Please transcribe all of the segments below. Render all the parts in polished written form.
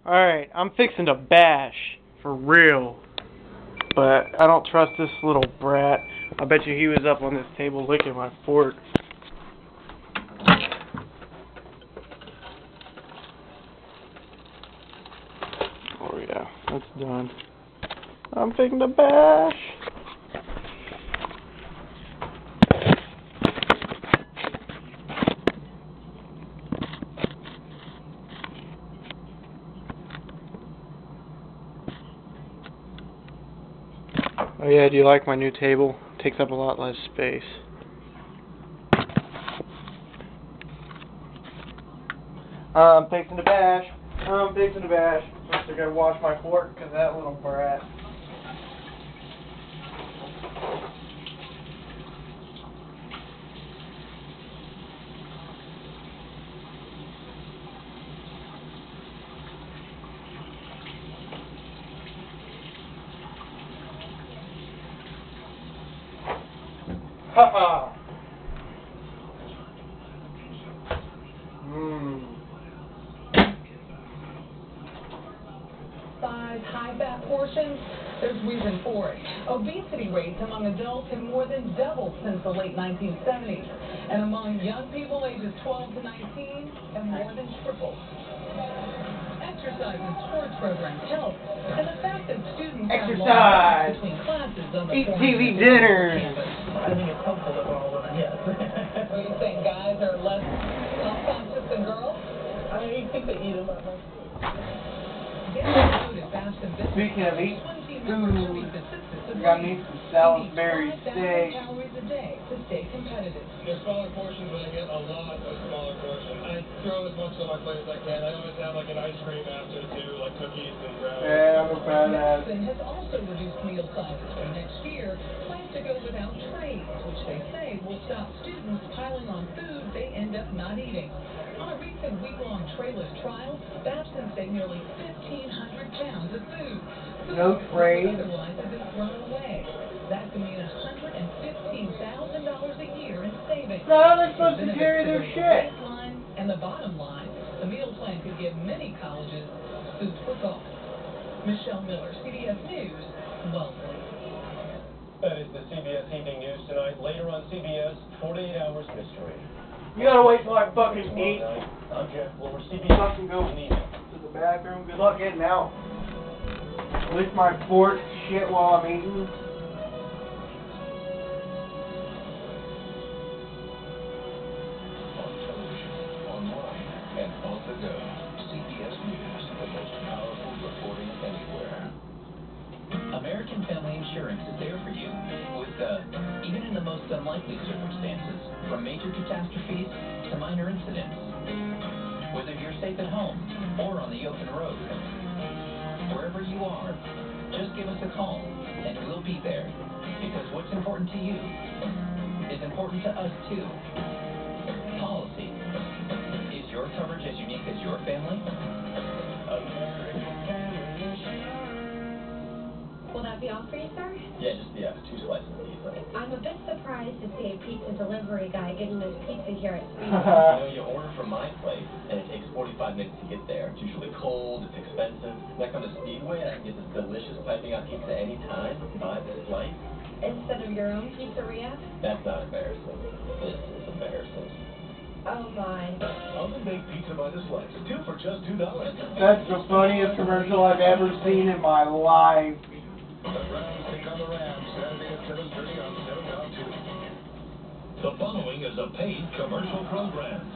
Alright, I'm fixing to bash. For real. But I don't trust this little brat. I bet you he was up on this table licking my fork. Oh yeah, that's done. I'm fixing to bash. Oh yeah, do you like my new table? Takes up a lot less space. I'm fixing to bash. I'm fixing to bash. First I gotta wash my fork because that little brat. Ha-ha! Size, high-fat portions, there's reason for it. Obesity rates among adults have more than doubled since the late 1970s. And among young people ages 12 to 19 have more than tripled. Exercise and sports programs help. And the fact that students exercise, have between classes on the eat TV dinner. I think it's helpful that we're all women, yes. Are you saying guys are less health-conscious than girls? I think they eat a lot more. Speaking of eating food, we got me some salisbury steak. They're smaller portions, but I get a lot of smaller portions. I throw as much on my plate as I can. I always have like an ice cream after too, like cookies and brownies. Yeah, I'm a badass. Medicine has also reduced meal sizes for next year. Plans to go without trays, which they say will stop students piling on food they end up not eating. On a recent week-long trayless trial, Babson saved nearly 1,500 pounds of food. No trays. Otherwise have been thrown away. That could mean $115,000 a year in savings. So how are they supposed to carry their shit? And the bottom line, the meal plan could give many colleges food for thought. Michelle Miller, CBS News, Wellesley. That is the CBS Evening News tonight. Later on CBS, 48 Hours Mystery. You gotta wait till I fucking eat. I'm Jeff Lower CBS. Fucking go to the bathroom. Good luck getting out. Lick my fork shit while I'm eating. On television, online, and on the go. CBS News, the most powerful reporting anywhere. American Family Insurance is there for you, with even in the most unlikely circumstances, from major catastrophes to minor incidents. Whether you're safe at home or on the open road, wherever you are, just give us a call and we'll be there. Because what's important to you is important to us too. Policy. Is your coverage as unique as your family? Will that be all for you, sir? Yeah, just 2 slices of pizza. I'm a bit surprised to see a pizza delivery guy getting his pizza here at Speed. You order from my place, and it takes 45 minutes to get there. It's usually cold, it's expensive. Next on the Speedway, and I can get this delicious piping hot pizza anytime by the slice. Instead of your own pizzeria? That's not embarrassing. This is embarrassing. Oh my. Oven-baked pizza by the slice, 2 for just $2. That's the funniest commercial I've ever seen in my life. The Browns take on the Rams Saturday at 7:30 on 7.2. The following is a paid commercial program.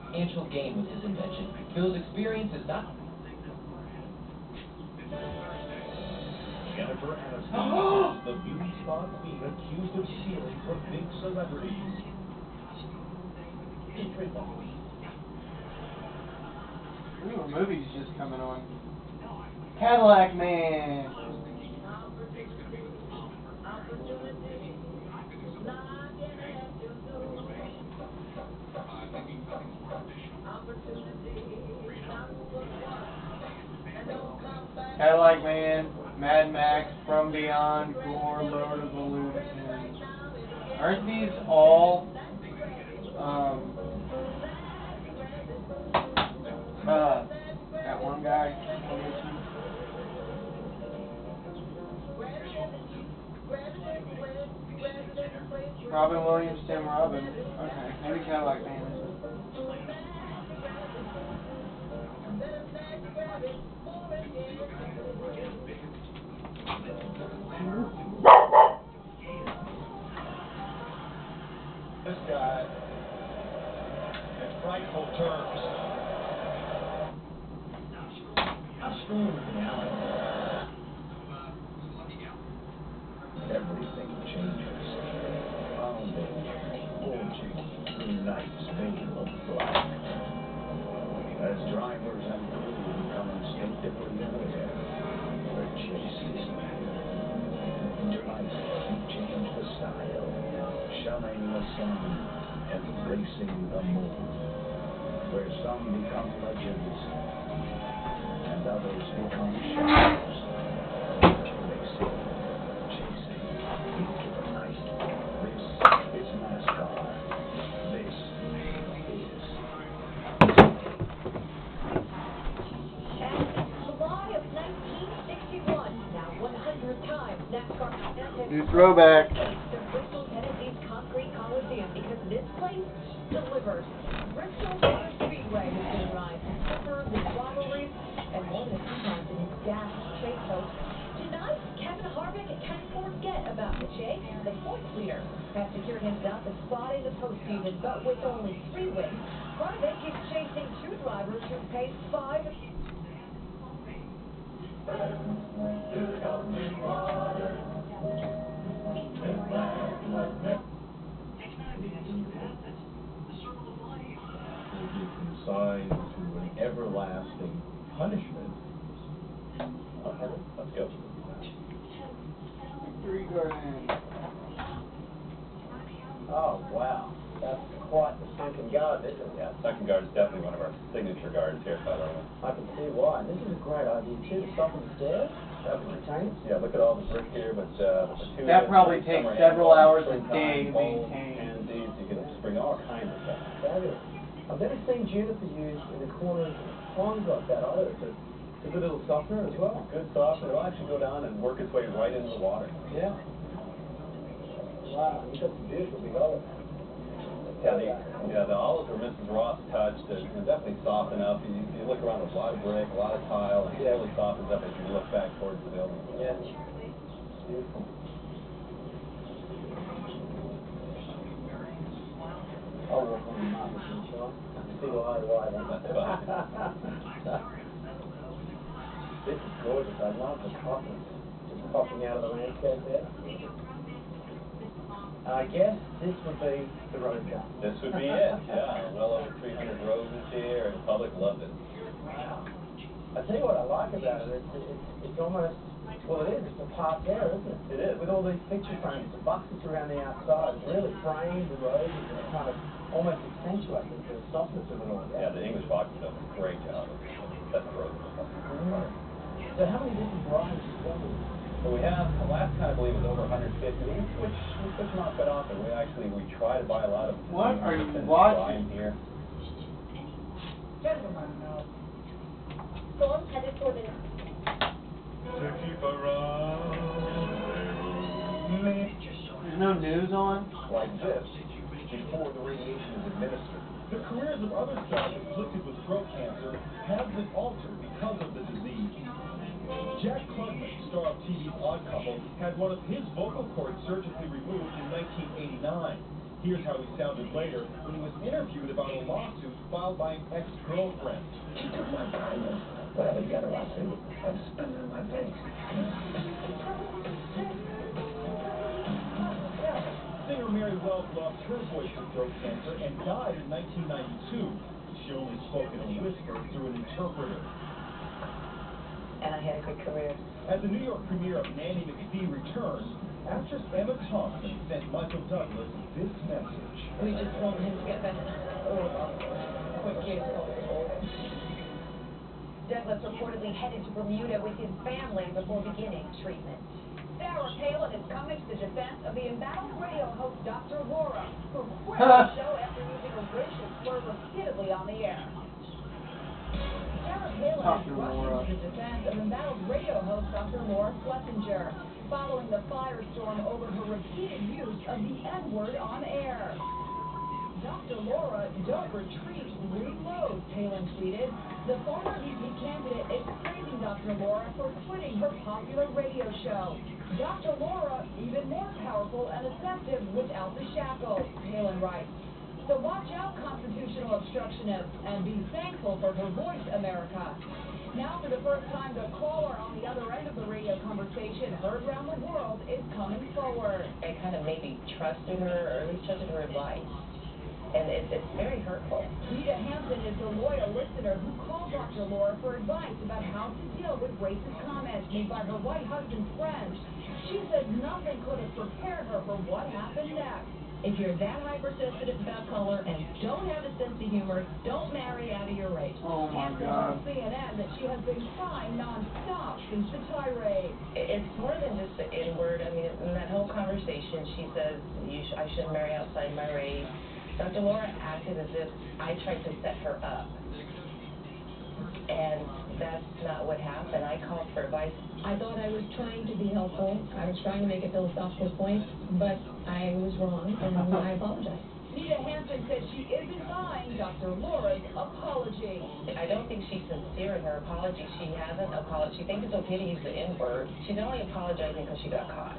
Financial gain with his invention. Phil's experience is not... Jennifer Aniston is the beauty spot queen accused of stealing from big celebrities. Ooh, a movie's just coming on. Cadillac Man. Cadillac Man, Mad Max, From Beyond, Gore, Lord of the Lunatic. Aren't these all That one guy on YouTube. Robin Williams, Tim Robin. Okay, maybe Cadillac Man is it? This guy in frightful terms. How strong is the Allen? Everything changes. Founding, forging, through night's veil of black. As drivers and crew become instinctively aware, the chase is near. Tonight, we change the style, shunning the sun, embracing the moon, where some become legends, and others become shadows. Racing, chasing, into the night. This is NASCAR. This is July of 1961, now 100 times NASCAR New throwback. the Bristol, Tennessee's Concrete Coliseum because this place delivers. Bristol Motor Speedway has been rise to clippers and rivalries and more than a few times in his gas chase hopes. Tonight, Kevin Harvick can forget about the chase. The points leader has secured himself a spot in the postseason, but with only 3 wins, Harvick is chasing 2 drivers who paced 5. consigned to an everlasting punishment. Okay, let's go. $3,000. Oh, wow. That's quite the sunken guard, isn't it? Yeah, second guard is definitely one of our signature guards here, by the way. I can see why. This is a great idea, too, to soften the stairs. That would retain it. Yeah, look at all the brick here, but That probably takes several hours a day to maintain. And these, you can spring all kinds of stuff. Fabulous. I've never seen juniper used in the corners of ponds like that either. It's a good little softener as well. Good softener. It'll actually go down and work its way right into the water. Yeah. Wow, you've got some beautiful big olives. Yeah, the olives were Mrs. Ross touched and definitely soften up. You look around with a lot of brick, a lot of tile, and it really softens up as you look back towards the building. Yeah. Beautiful. I'll walk on the market and shine. See eye to eye then. That's fine. This is gorgeous. I love the cotton just popping out of the landscape there. I guess this would be the rose garden. This would be it, yeah. Well over 300 roses here, and the public loved it. Wow. I tell you what I like about it, it's almost, well it is, it's a parterre, isn't it? It is. With all these picture frames, the buckets around the outside, really frame the roses and kind of almost accentuate the softness of it all. Yeah, the English box does a great job of setting the roses. So how many different varieties do you sell? So we have, last time I believe it was over 150. We switch them out quite often. We try to buy a lot of them. What are you and watching? buy 'em here. Gentlemen, storm headed for the... There's no news on? Like this, before the radiation is administered. The careers of other stars afflicted with throat cancer have been altered because of the disease. Jack Klugman, star of TV's Odd Couple, had one of his vocal cords surgically removed in 1989. Here's how he sounded later when he was interviewed about a lawsuit filed by an ex-girlfriend. She took my diamonds, whatever the other lawsuit, and spit it in my face. Singer Mary Wells lost her voice to throat cancer and died in 1992. She only spoke in a whisper through an interpreter. And I had a good career. As the New York premiere of Man.MOV returns, actress Emma Thompson sent Michael Douglas this message. We just want him to get better. All of us. Quickly as possible. Douglas reportedly headed to Bermuda with his family before beginning treatment. Sarah Palin is coming to the defense of the embattled radio host Dr. Laura, who quit the show after using a racial slur repeatedly on the air. Dr. rushes Laura. to the defense of embattled radio host Dr. Laura Schlesinger, following the firestorm over her repeated use of the N-word on air. Dr. Laura, don't retreat, reload, Palin tweeted. The former VP candidate is praising Dr. Laura for quitting her popular radio show. Dr. Laura, even more powerful and effective without the shackles, Palin writes. So watch out, constitutional obstructionists, and be thankful for her voice, America. Now, for the first time, the caller on the other end of the radio conversation, heard around the world, is coming forward. I kind of maybe trusted her, or at least trusted her advice. And it's very hurtful. Rita Hampton is the loyal listener who called Dr. Laura for advice about how to deal with racist comments made by her white husband's friends. She says nothing could have prepared her for what happened next. If you're that hypersensitive about color and don't have a sense of humor, don't marry out of your race. Oh my Hampton God. told CNN that she has been crying nonstop since the tirade. It's more than just the N-word. I mean, in that whole conversation, she says I shouldn't marry outside my race. Dr. Laura acted as if I tried to set her up. And that's not what happened. I called for advice. I thought I was trying to be helpful. I was trying to make a philosophical point, but I was wrong, and I apologize. Rita Hampton said she isn't buying Dr. Laura's apology. I don't think she's sincere in her apology. She hasn't apologized. She thinks it's okay to use the N-word. She's only apologizing because she got caught.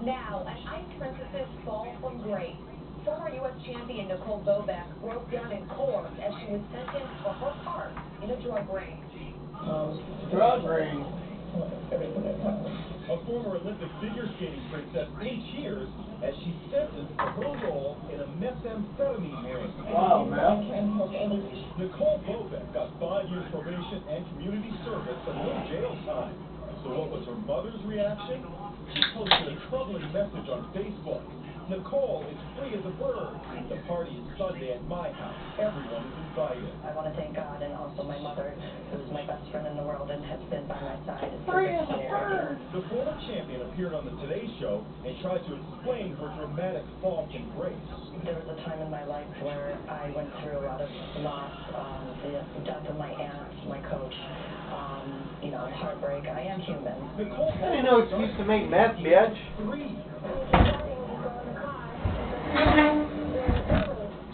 Now, an ice princess's fall from grace. Former U.S. champion Nicole Bobek broke down in court as she was sentenced for her part in a drug ring. Drug ring. A former Olympic figure skating princess in tears as she sentenced for her role in a methamphetamine ring. Wow, man. Nicole Bobek got 5 years probation and community service, but no jail time. So what was her mother's reaction? She posted a troubling message on Facebook. Nicole is free as a bird. The party is Sunday at my house. Everyone is invited. I want to thank God and also my mother, who's my best friend in the world and has been by my side. Free as a bird. The former champion appeared on the Today Show and tried to explain her dramatic fall from grace. There was a time in my life where I went through a lot of loss, the death of my aunt, my coach, heartbreak. I am human. Nicole That ain't no excuse to make meth, bitch.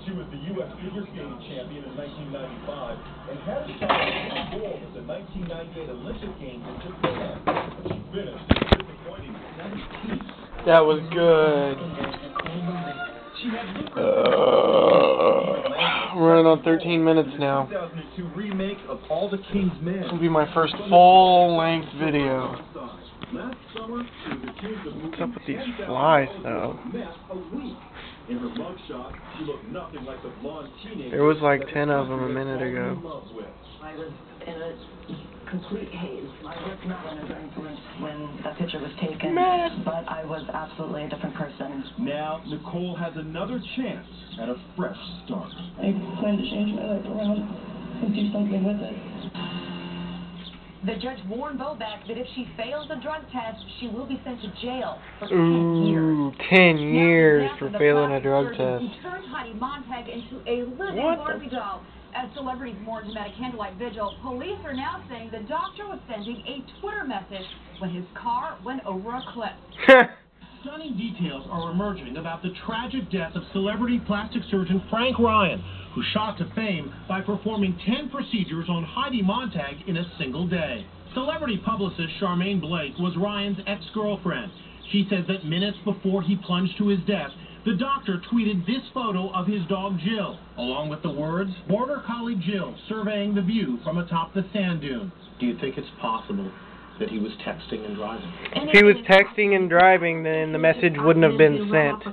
She was the U.S. figure skating champion in 1995 and had a shot at winning gold at the 1998 Olympic Games in Japan. She finished with a disappointing 17th. That was good. I'm running on 13 minutes now. 2002 remake of All the King's Men. This will be my first full-length video. Last summer, she was accused of What's up with these flies, though? In her mugshot, she looked nothing like the blonde teenager. There was like 10 of them a minute ago. I was in a complete haze. I was not under the influence when that picture was taken, but I was absolutely a different person. Now, Nicole has another chance at a fresh start. I plan to change my life around and do something with it. The judge warned Bobek that if she fails a drug test, she will be sent to jail for 10 years. Ooh, 10 years for failing a drug test. Who turned Heidi Montag into a living Barbie doll. As celebrities mourned him at a candlelight vigil, police are now saying the doctor was sending a Twitter message when his car went over a cliff. Stunning details are emerging about the tragic death of celebrity plastic surgeon Frank Ryan, who shot to fame by performing 10 procedures on Heidi Montag in a single day. Celebrity publicist Charmaine Blake was Ryan's ex-girlfriend. She says that minutes before he plunged to his death, the doctor tweeted this photo of his dog Jill, along with the words, "Border Collie Jill surveying the view from atop the sand dune." Do you think it's possible that he was texting and driving? If he was texting and driving, then the message wouldn't have been sent.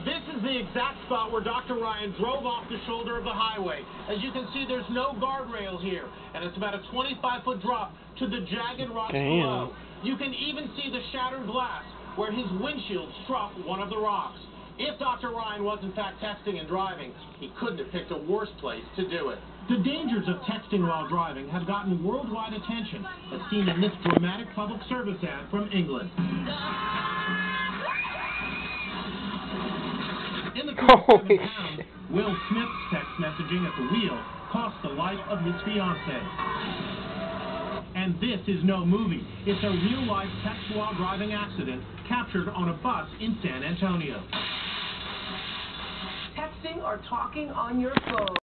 This is the exact spot where Dr. Ryan drove off the shoulder of the highway. As you can see, there's no guardrail here, and it's about a 25-foot drop to the jagged rocks below. You can even see the shattered glass where his windshield struck one of the rocks. If Dr. Ryan was in fact texting and driving, he couldn't have picked a worse place to do it. The dangers of texting while driving have gotten worldwide attention, as seen in this dramatic public service ad from England. In the Holy Will Smith's text messaging at the wheel cost the life of his fiancée. And this is no movie. It's a real-life text while driving accident captured on a bus in San Antonio. Texting or talking on your phone.